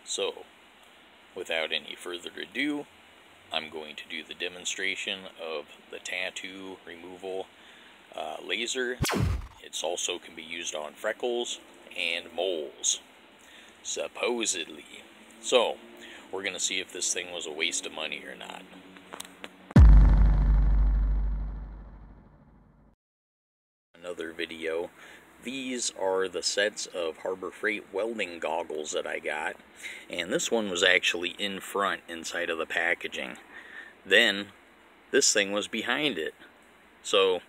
So, without any further ado, I'm going to do the demonstration of the tattoo removal laser. It also can be used on freckles and moles, supposedly. So, we're going to see if this thing was a waste of money or not. Another video. These are the sets of Harbor Freight welding goggles that I got, and this one was actually in front inside of the packaging. Then this thing was behind it. So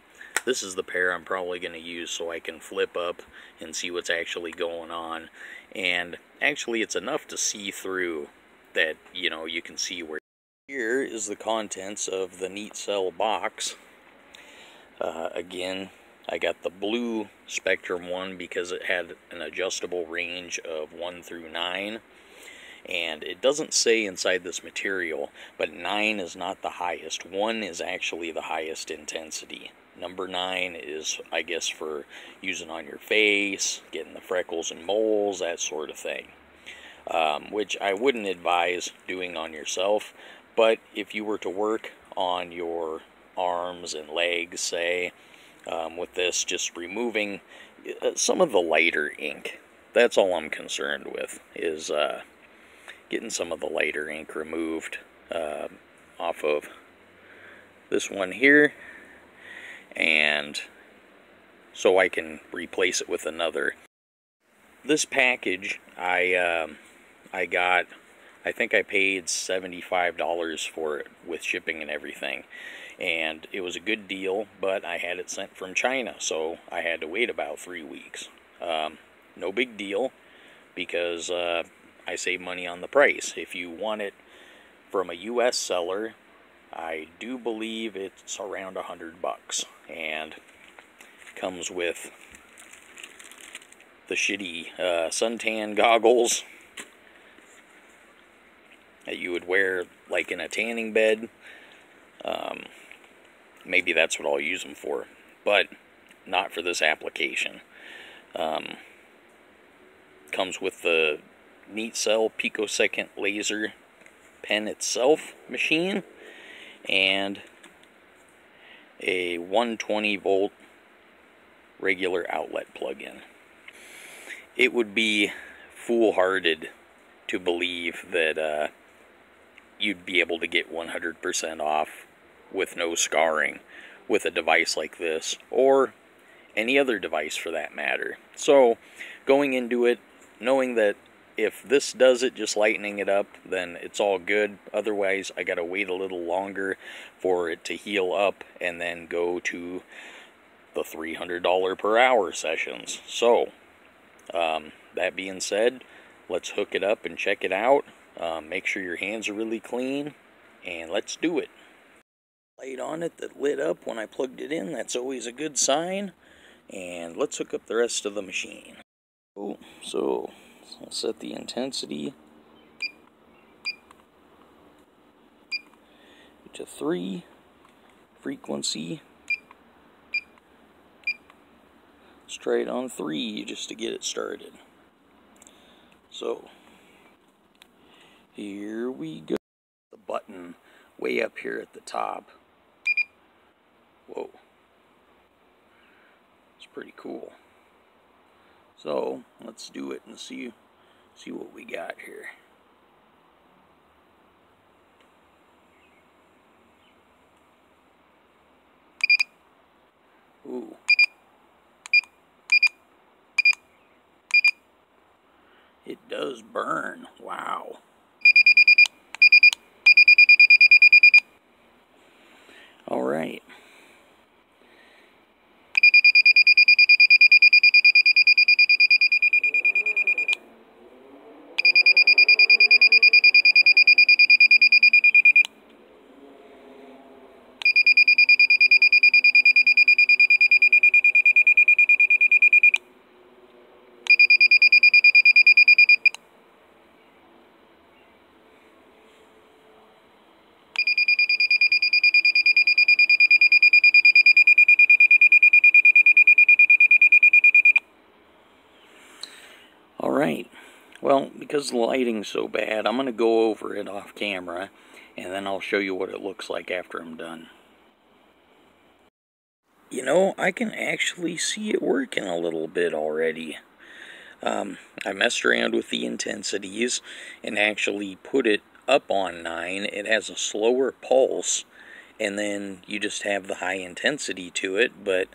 this is the pair I'm probably going to use so I can flip up and see what's actually going on. And actually it's enough to see through that, you know, you can see where. Here is the contents of the Neat Cell box. Again, I got the blue Spectrum one because it had an adjustable range of 1 through 9. And it doesn't say inside this material, but 9 is not the highest. 1 is actually the highest intensity. Number 9 is, I guess, for using on your face, getting the freckles and moles, that sort of thing. Which I wouldn't advise doing on yourself, but if you were to work on your arms and legs, say, with this, just removing some of the lighter ink. That's all I'm concerned with, is getting some of the lighter ink removed off of this one here, and so I can replace it with another. This package I got, I think I paid $75 for it with shipping and everything, and it was a good deal, but I had it sent from China, so I had to wait about 3 weeks. No big deal, because I save money on the price. If you want it from a US seller, I do believe it's around $100, and comes with the shitty suntan goggles that you would wear like in a tanning bed. Maybe that's what I'll use them for, but not for this application. Comes with the Neat Cell picosecond laser pen itself machine, and a 120 volt regular outlet plug-in. It would be foolhardy to believe that you'd be able to get 100% off with no scarring with a device like this, or any other device for that matter. So going into it, knowing that if this does it, just lightening it up, then it's all good. Otherwise, I gotta wait a little longer for it to heal up and then go to the $300 per hour sessions. So, that being said, let's hook it up and check it out. Make sure your hands are really clean, and let's do it. Light on it that lit up when I plugged it in, that's always a good sign. And let's hook up the rest of the machine. Oh, so I'll set the intensity to 3, frequency. Let's try it on 3 just to get it started. So, here we go. The button way up here at the top. Whoa. It's pretty cool. So, let's do it and see what we got here. Ooh. It does burn. Wow. All right. because the lighting's so bad, I'm going to go over it off camera, and then I'll show you what it looks like after I'm done. You know, I can actually see it working a little bit already. I messed around with the intensities and actually put it up on 9. It has a slower pulse, and then you just have the high intensity to it, but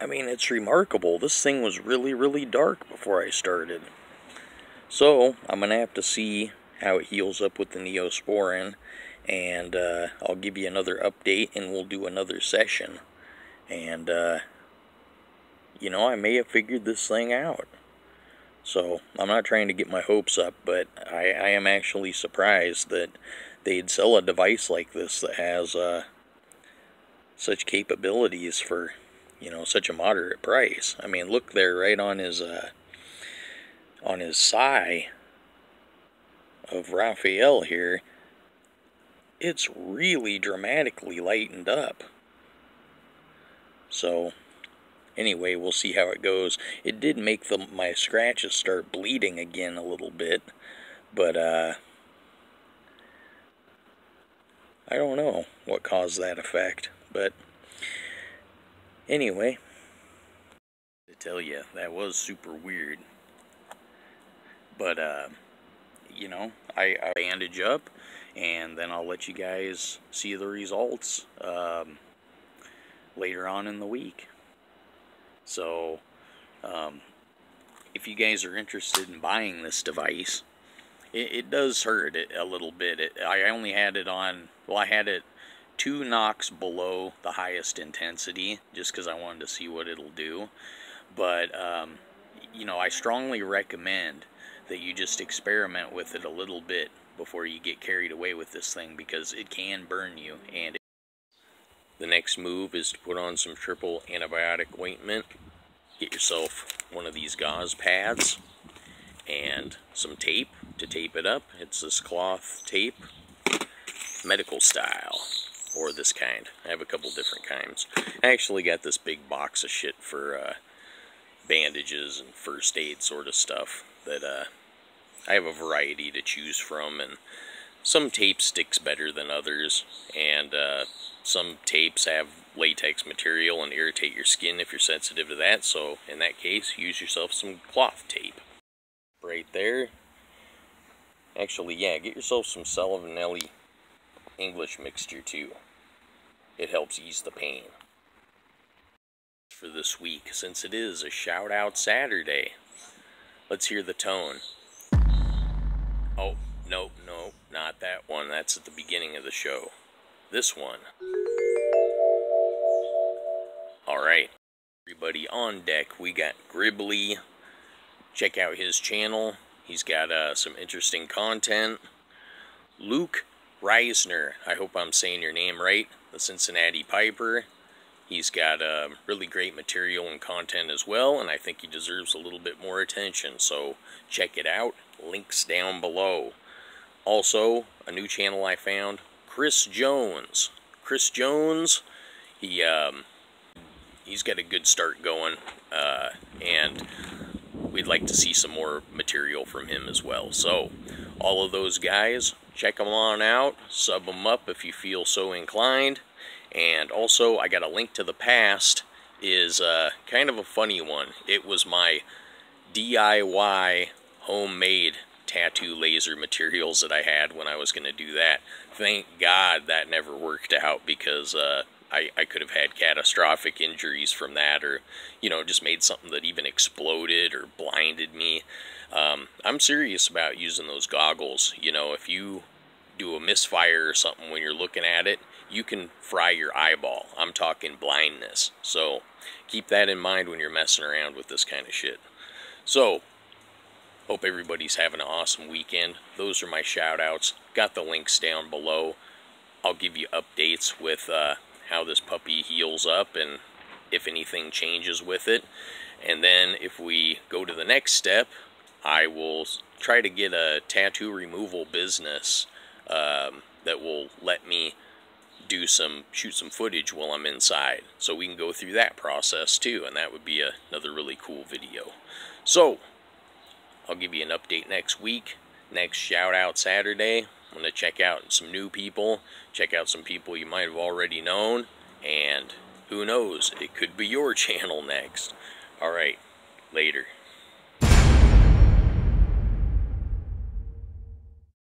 I mean, it's remarkable. This thing was really, really dark before I started. So, I'm going to have to see how it heals up with the Neosporin, and I'll give you another update, and we'll do another session. And, you know, I may have figured this thing out. So, I'm not trying to get my hopes up, but I am actually surprised that they'd sell a device like this that has such capabilities for, you know, such a moderate price. I mean, look there, right on his sigh of Raphael here. It's really dramatically lightened up. So, anyway, we'll see how it goes. It did make my scratches start bleeding again a little bit, but I don't know what caused that effect. But anyway, to tell you, that was super weird. But you know, I bandage up, and then I'll let you guys see the results later on in the week. So, if you guys are interested in buying this device, it does hurt it a little bit. I only had it on, well, I had it 2 knocks below the highest intensity, just because I wanted to see what it'll do. But, you know, I strongly recommend that you just experiment with it a little bit before you get carried away with this thing, because it can burn you. And the next move is to put on some triple antibiotic ointment. Get yourself one of these gauze pads and some tape to tape it up. It's this cloth tape, medical style, or this kind. I have a couple different kinds. I actually got this big box of shit for bandages and first aid sort of stuff that I have a variety to choose from, and some tape sticks better than others, and some tapes have latex material and irritate your skin if you're sensitive to that, so in that case, use yourself some cloth tape. Right there. Actually, yeah, get yourself some Salavanelli English mixture too. It helps ease the pain. For this week, since it is a shout out Saturday, let's hear the tone. Oh, nope, not that one. That's at the beginning of the show. This one. Alright, everybody on deck. We got Gribley. Check out his channel. He's got some interesting content. Luke Risner. I hope I'm saying your name right. The Cincinnati Piper. He's got really great material and content as well, and I think he deserves a little bit more attention. So check it out. Links down below. Also, a new channel I found, Chris Jones. Chris Jones, he's got a good start going, and we'd like to see some more material from him as well. So, all of those guys, check them on out, sub them up if you feel so inclined. And also, I got a link to the past, is kind of a funny one. It was my DIY homemade tattoo laser materials that I had when I was going to do that. Thank God that never worked out, because I could have had catastrophic injuries from that, or, you know, just made something that even exploded or blinded me. I'm serious about using those goggles. You know, if you do a misfire or something when you're looking at it, you can fry your eyeball. I'm talking blindness. So keep that in mind when you're messing around with this kind of shit. So, hope everybody's having an awesome weekend. Those are my shout outs. Got the links down below. I'll give you updates with how this puppy heals up and if anything changes with it. And then if we go to the next step, I will try to get a tattoo removal business that will let me shoot some footage while I'm inside, so we can go through that process too, and that would be another really cool video. So, I'll give you an update next week. Next shout out Saturday, I'm going to check out some new people, check out some people you might have already known, and who knows, it could be your channel next. Alright, later.